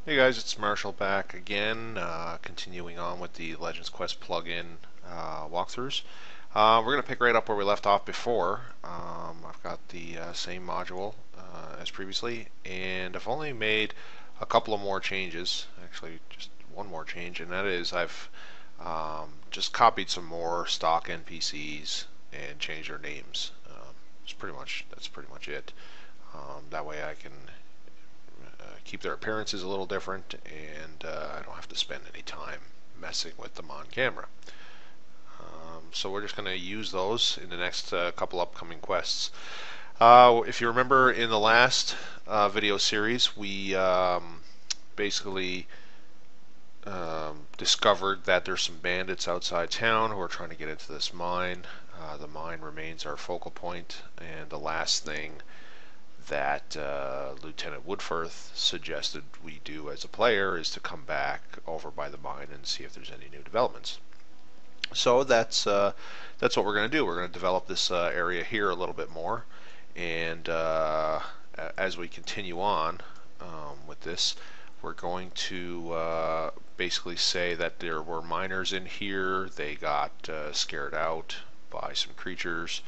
Hey guys, it's Marshall back again, continuing on with the Legends Quest plugin walkthroughs. We're going to pick right up where we left off before. I've got the same module as previously, and I've only made a couple of more changes, actually just one more change, and that is I've just copied some more stock NPCs and changed their names. That's pretty much it. That way I can keep their appearances a little different, and I don't have to spend any time messing with them on camera. So we're just going to use those in the next couple upcoming quests. If you remember in the last video series, we basically discovered that there's some bandits outside town who are trying to get into this mine. The mine remains our focal point, and the last thing that Lieutenant Woodforth suggested we do as a player is to come back over by the mine and see if there's any new developments. So that's what we're going to do. We're going to develop this area here a little bit more, and as we continue on with this, we're going to basically say that there were miners in here. They got scared out by some creatures,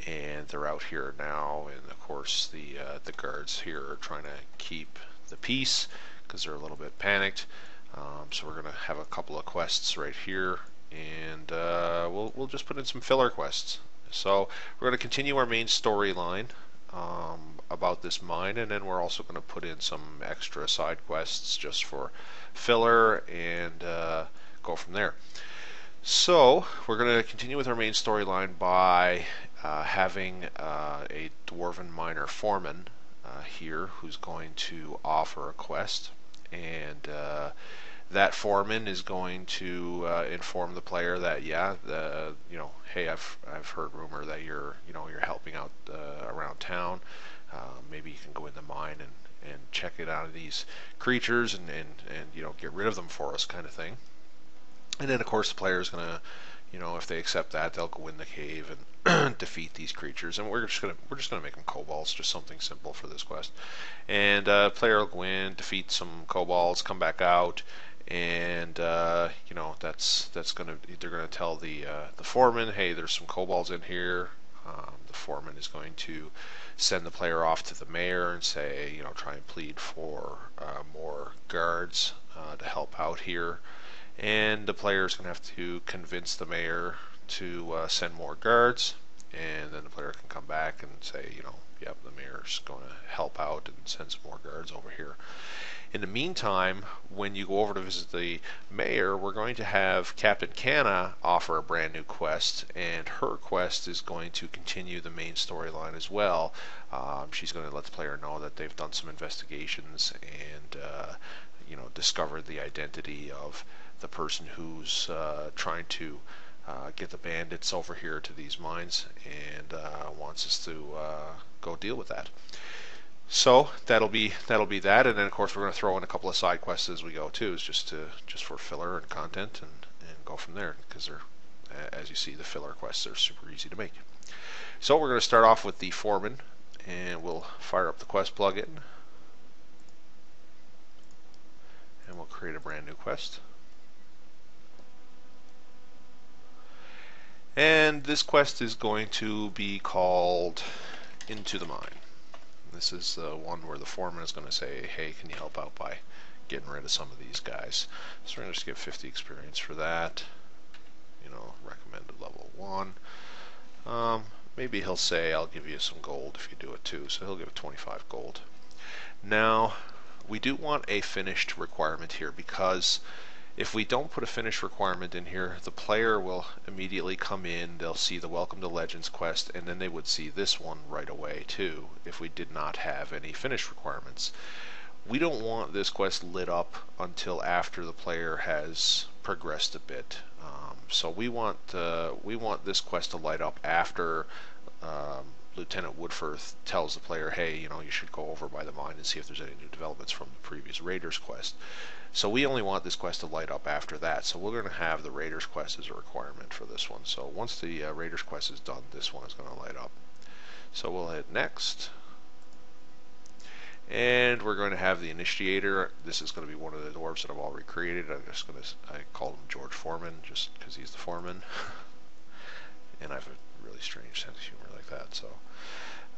and they're out here now, and of course the guards here are trying to keep the peace because they're a little bit panicked. So we're going to have a couple of quests right here, and we'll just put in some filler quests. So we're going to continue our main storyline about this mine, and then we're also going to put in some extra side quests just for filler and go from there. So we're going to continue with our main storyline by having a dwarven miner foreman here who's going to offer a quest, and that foreman is going to inform the player that hey, I've heard rumor that you're helping out around town. Maybe you can go in the mine and check it out of these creatures and get rid of them for us, kind of thing. And then of course the player is going to, if they accept that, they'll go in the cave and defeat these creatures. And we're just gonna make them kobolds, just something simple for this quest. And player will go in, defeat some kobolds, come back out, and they're gonna tell the foreman, hey, there's some kobolds in here. The foreman is going to send the player off to the mayor and say, try and plead for more guards to help out here. And the player is going to have to convince the mayor to send more guards, and then the player can come back and say, yep, the mayor's going to help out and send some more guards over here. In the meantime, when you go over to visit the mayor, we're going to have Captain Canna offer a brand new quest, and her quest is going to continue the main storyline as well. She's going to let the player know that they've done some investigations and discovered the identity of the person who's trying to get the bandits over here to these mines, and wants us to go deal with that. So that'll be that, and then of course we're going to throw in a couple of side quests as we go too, just for filler and content, and go from there, because they're, as you see, the filler quests are super easy to make. So we're going to start off with the foreman, and we'll fire up the quest plugin, and we'll create a brand new quest. And this quest is going to be called Into the Mine. This is the one where the foreman is going to say, hey, can you help out by getting rid of some of these guys? So we're going to just give 50 experience for that. Recommended level 1. Maybe he'll say, I'll give you some gold if you do it too. So he'll give it 25 gold. Now, we do want a finished requirement here, because if we don't put a finish requirement in here, the player will immediately come in, they'll see the Welcome to Legends quest, and then they would see this one right away too, if we did not have any finish requirements. We don't want this quest lit up until after the player has progressed a bit. So we want this quest to light up after Lieutenant Woodforth tells the player, hey, you should go over by the mine and see if there's any new developments from the previous Raiders quest. So we only want this quest to light up after that. So we're going to have the Raiders quest as a requirement for this one. So once the Raiders quest is done, this one is going to light up. So we'll hit next. And we're going to have the initiator. This is going to be one of the dwarves that I've already created. I called him George Foreman just because he's the foreman. And I have a really strange sense of humor like that. So,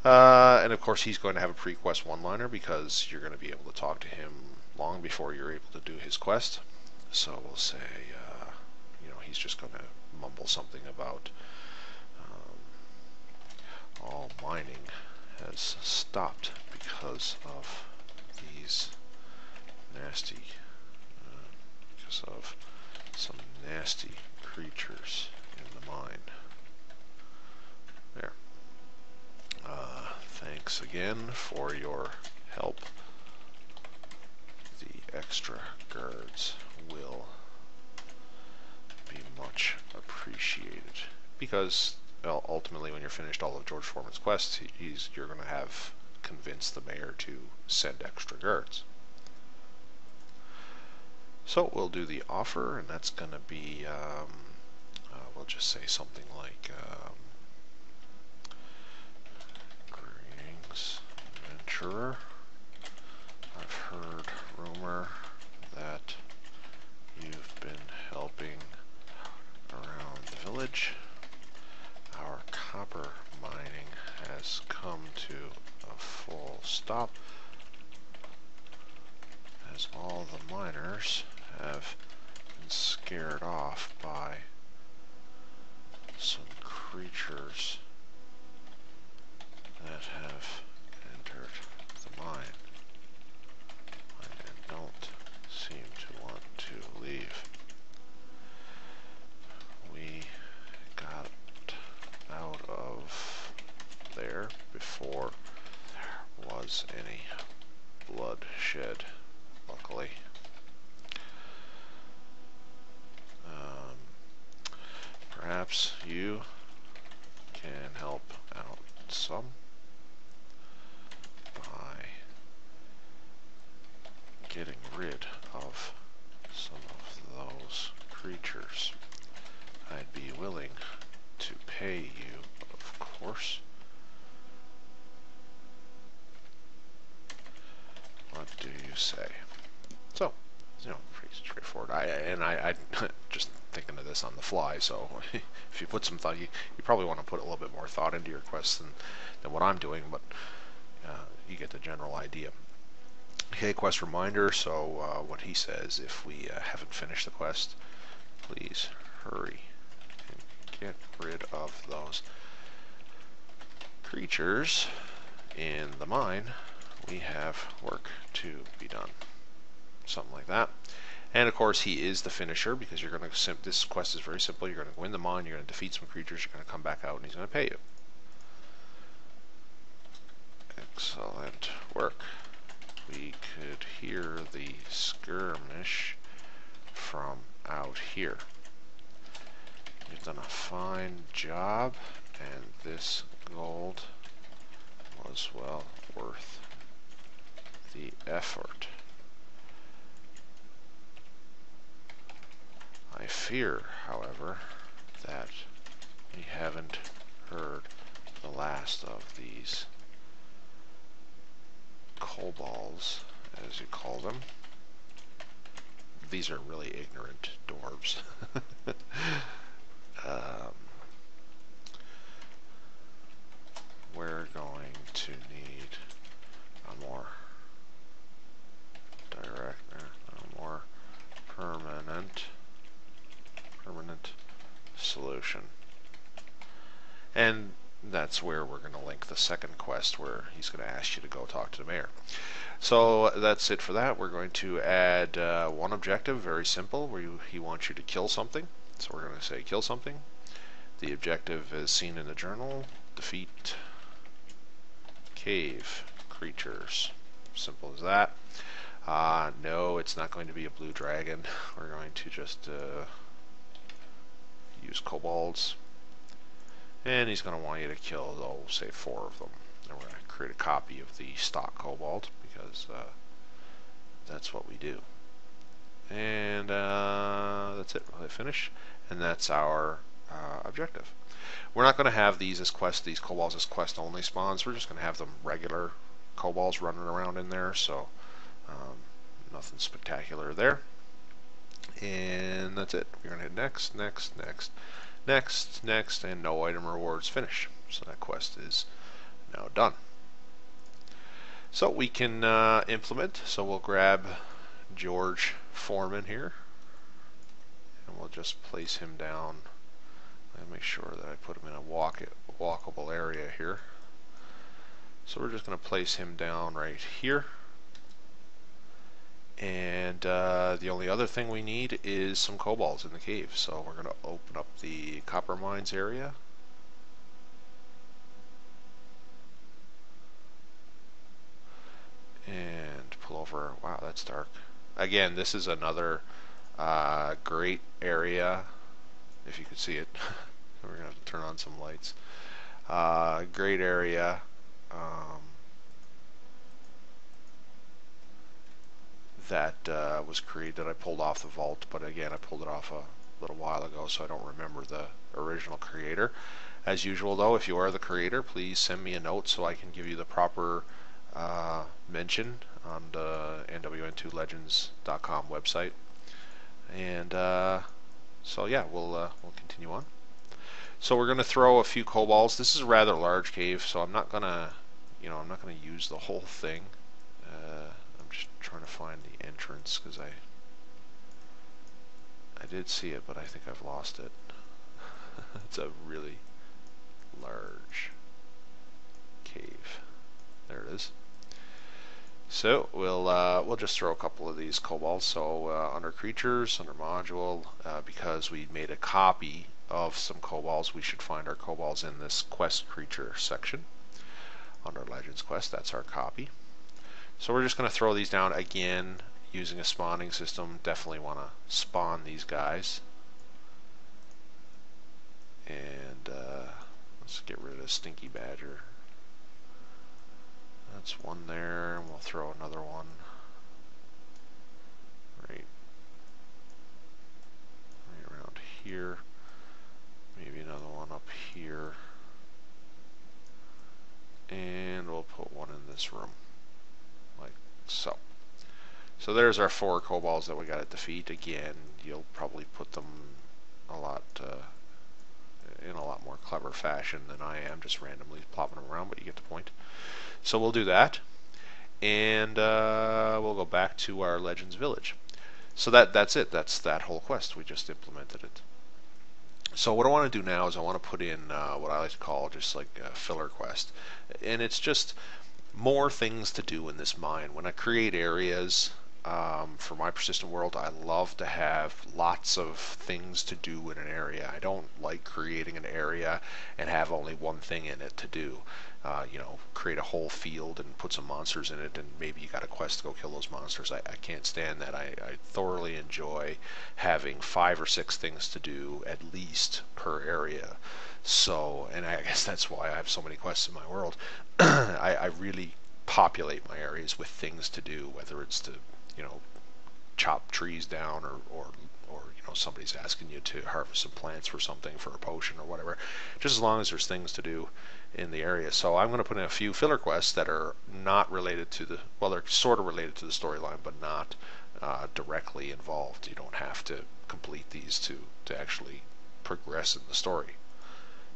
and of course he's going to have a pre-quest one-liner because you're going to be able to talk to him long before you're able to do his quest. So we'll say, he's just going to mumble something about all mining has stopped because of these nasty, because of some nasty creatures in the mine. There. Thanks again for your help. The extra guards will be much appreciated because ultimately, when you're finished all of George Foreman's quests, you're going to have convinced the mayor to send extra guards. So we'll do the offer, and that's going to be, we'll just say something like, greetings, adventurer. I've heard rumor that you've been helping around the village. Our copper mining has come to a full stop as all the miners have been scared off by some creatures that have entered the mine and don't seem to want to leave. We got out of there before there was any bloodshed, luckily. Perhaps you can help out some by getting rid of some of those creatures. I'd be willing to pay you, of course. What do you say? So, pretty straightforward. I just thinking of this on the fly, so if you put some thought, you probably want to put a little bit more thought into your quests than what I'm doing, but you get the general idea. Okay, quest reminder. So what he says, if we haven't finished the quest, please hurry and get rid of those creatures in the mine. We have work to be done. Something like that. And of course he is the finisher because you're going to, this quest is very simple. You're going to go in the mine, you're going to defeat some creatures, you're going to come back out, and he's going to pay you. Excellent work. We could hear the skirmish from out here. You've done a fine job, and this gold was well worth the effort. I fear, however, that we haven't heard the last of these kobolds, as you call them. These are really ignorant dwarves. We're going to need a more direct, a more permanent solution. And that's where we're going to link the second quest, where he's going to ask you to go talk to the mayor. So that's it for that. We're going to add one objective, very simple, where he wants you to kill something. So we're going to say kill something. The objective is seen in the journal. Defeat cave creatures. Simple as that. No, it's not going to be a blue dragon. We're going to just use kobolds. And he's going to want you to kill, say, 4 of them. And we're going to create a copy of the stock kobold because that's what we do. And that's it. We'll finish. And that's our objective. We're not going to have these as quest, these kobolds as quest only spawns. We're just going to have them regular kobolds running around in there, so nothing spectacular there. And that's it. We're going to hit next, next, next, next, next, and no item rewards finish. So that quest is now done. So we can implement. So we'll grab George Foreman here, and we'll just place him down. And make sure that I put him in a walkable area here. So we're just going to place him down right here. And the only other thing we need is some kobolds in the cave. So we're going to open up the copper mines area. And pull over. Wow, that's dark. Again, this is another great area. If you could see it. We're going to have to turn on some lights. Great area. That was created. I pulled off the vault, but again, I pulled it off a little while ago, so I don't remember the original creator. As usual, though, if you are the creator, please send me a note so I can give you the proper mention on the NWN2legends.com website. And so yeah, we'll continue on. So we're going to throw a few kobolds. This is a rather large cave, so I'm not gonna, I'm not gonna use the whole thing. I'm just trying to find the entrance because I did see it, but I think I've lost it. It's a really large cave. There it is. So we'll just throw a couple of these kobolds. So under creatures, under module, because we made a copy of some kobolds, we should find our kobolds in this quest creature section. Under Legends Quest, that's our copy. So we're just going to throw these down again using a spawning system. Definitely want to spawn these guys. And let's get rid of Stinky Badger. That's one there, and we'll throw another one right around here. Maybe another one up here. And we'll put one in this room, like so. So there's our 4 kobolds that we got to defeat. Again, you'll probably put them a lot in a lot more clever fashion than I am, just randomly plopping them around, but you get the point. So we'll do that, and we'll go back to our Legends Village. So that's it. That's that whole quest. We just implemented it. So what I want to do now is I want to put in what I like to call just like a filler quest. And it's just more things to do in this mine. When I create areas for my persistent world, I love to have lots of things to do in an area. I don't like creating an area and have only one thing in it to do. Create a whole field and put some monsters in it, and maybe you got a quest to go kill those monsters. I can't stand that. I thoroughly enjoy having 5 or 6 things to do at least per area. So, and I guess that's why I have so many quests in my world. I really populate my areas with things to do, whether it's to, chop trees down or somebody's asking you to harvest some plants for something, for a potion or whatever, just as long as there's things to do in the area. So I'm going to put in a few filler quests that are not related to the, well, they're sort of related to the storyline, but not directly involved. You don't have to complete these to actually progress in the story.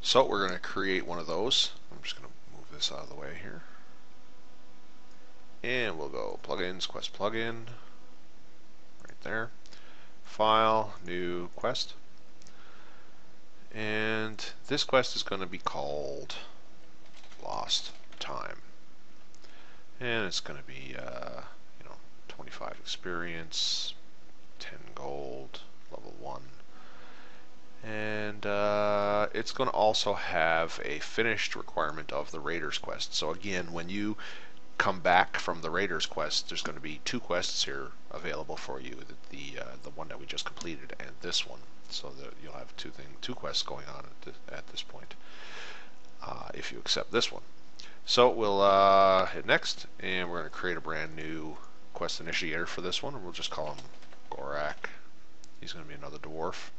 So we're going to create one of those. I'm just going to move this out of the way here. And we'll go plugins, quest plugin, right there. File, new quest. And this quest is going to be called Lost Time. And it's going to be, 25 experience, 10 gold, level 1. And it's going to also have a finished requirement of the Raiders quest. So again, when you come back from the Raiders quest, there's going to be 2 quests here available for you. The one that we just completed and this one. So that you'll have 2 quests going on at this point, if you accept this one. So we'll hit next, and we're going to create a brand new quest initiator for this one, and we'll just call him Gorak. He's going to be another dwarf.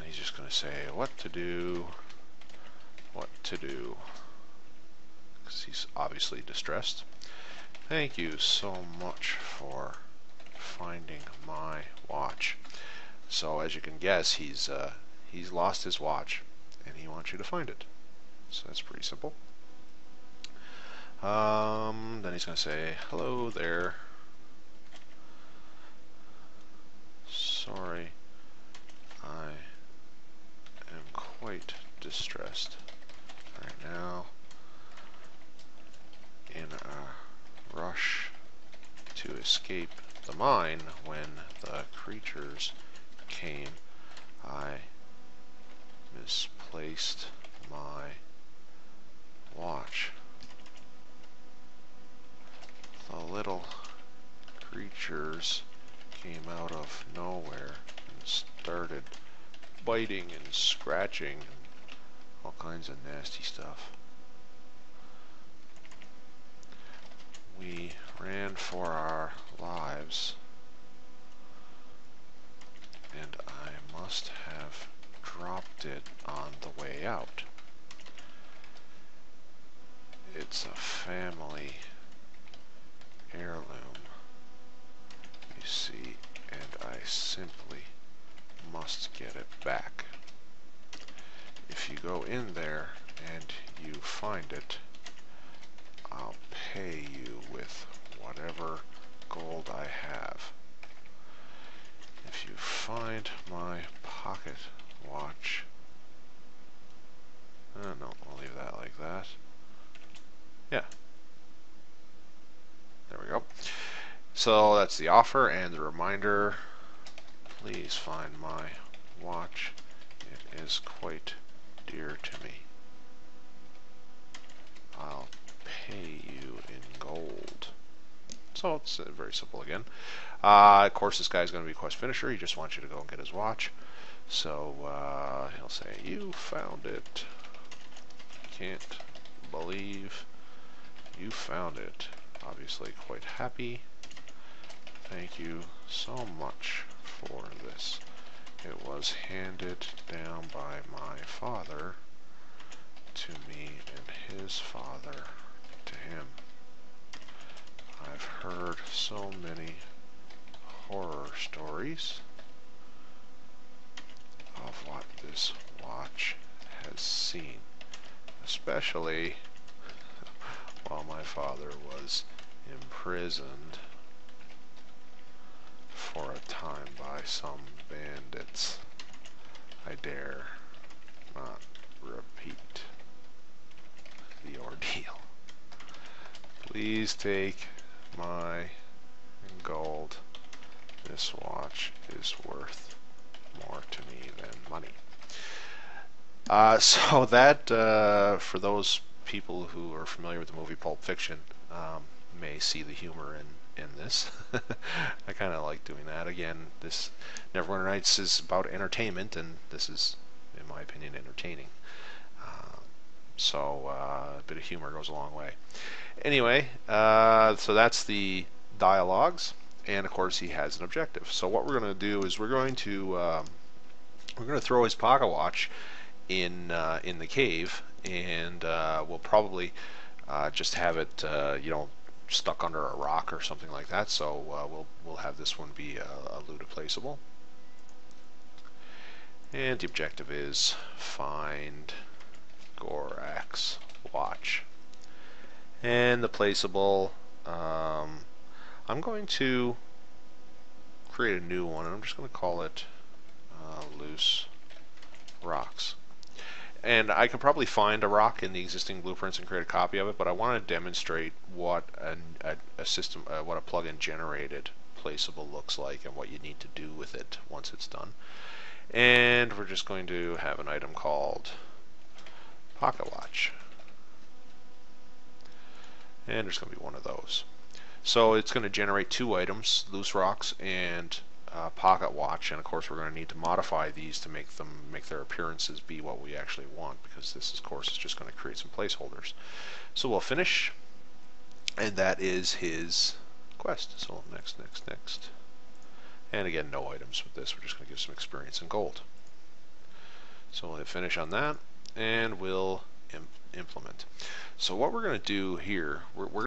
He's just going to say what to do, because he's obviously distressed. Thank you so much for finding my watch. So as you can guess, he's lost his watch, and he wants you to find it. So that's pretty simple. Then he's going to say, hello there. Sorry, I am quite distressed right now. In a rush to escape the mine when the creatures came, I misplaced my watch. The little creatures came out of nowhere and started biting and scratching and all kinds of nasty stuff. We ran for our lives, and I must have dropped it on the way out. It's a family heirloom, you see, and I simply must get it back. If you go in there and you find it, I'll pay you with whatever gold I have. If you find my pocket watch, no, I'll leave that like that. Yeah. There we go. So that's the offer and the reminder. Please find my watch. It is quite dear to me. I'll pay you in gold. So it's very simple again. Of course, this guy's going to be a quest finisher. He just wants you to go and get his watch. So he'll say, you found it. Can't believe you found it. Obviously quite happy. Thank you so much for this. It was handed down by my father to me and his father to him. I've heard so many horror stories of what this watch has seen, especially while my father was imprisoned for a time by some bandits. I dare not repeat the ordeal. Please take my gold. This watch is worth more to me than money. So that, for those people who are familiar with the movie Pulp Fiction, may see the humor in this. I kind of like doing that. Again, this Neverwinter Nights is about entertainment, and this is, in my opinion, entertaining. So a bit of humor goes a long way. Anyway, so that's the dialogues, and of course he has an objective. So what we're going to do is we're going to throw his pocket watch in the cave, and we'll probably just have it stuck under a rock or something like that. So we'll have this one be a looted placeable, and the objective is find Gorak's watch. And the placeable, I'm going to create a new one, and I'm just going to call it loose rocks. And I could probably find a rock in the existing blueprints and create a copy of it, but I want to demonstrate what a system, what a plugin generated placeable looks like and what you need to do with it once it's done. And we're just going to have an item called Pocket Watch. And there's going to be one of those. So it's going to generate two items, loose rocks and pocket watch, and of course we're going to need to modify these to make their appearances be what we actually want, because this of course is just going to create some placeholders. So we'll finish, and that is his quest. So next, and again, no items with this. We're just going to give some experience and gold. So we'll hit finish on that, and we'll implement. So what we're going to do here, we're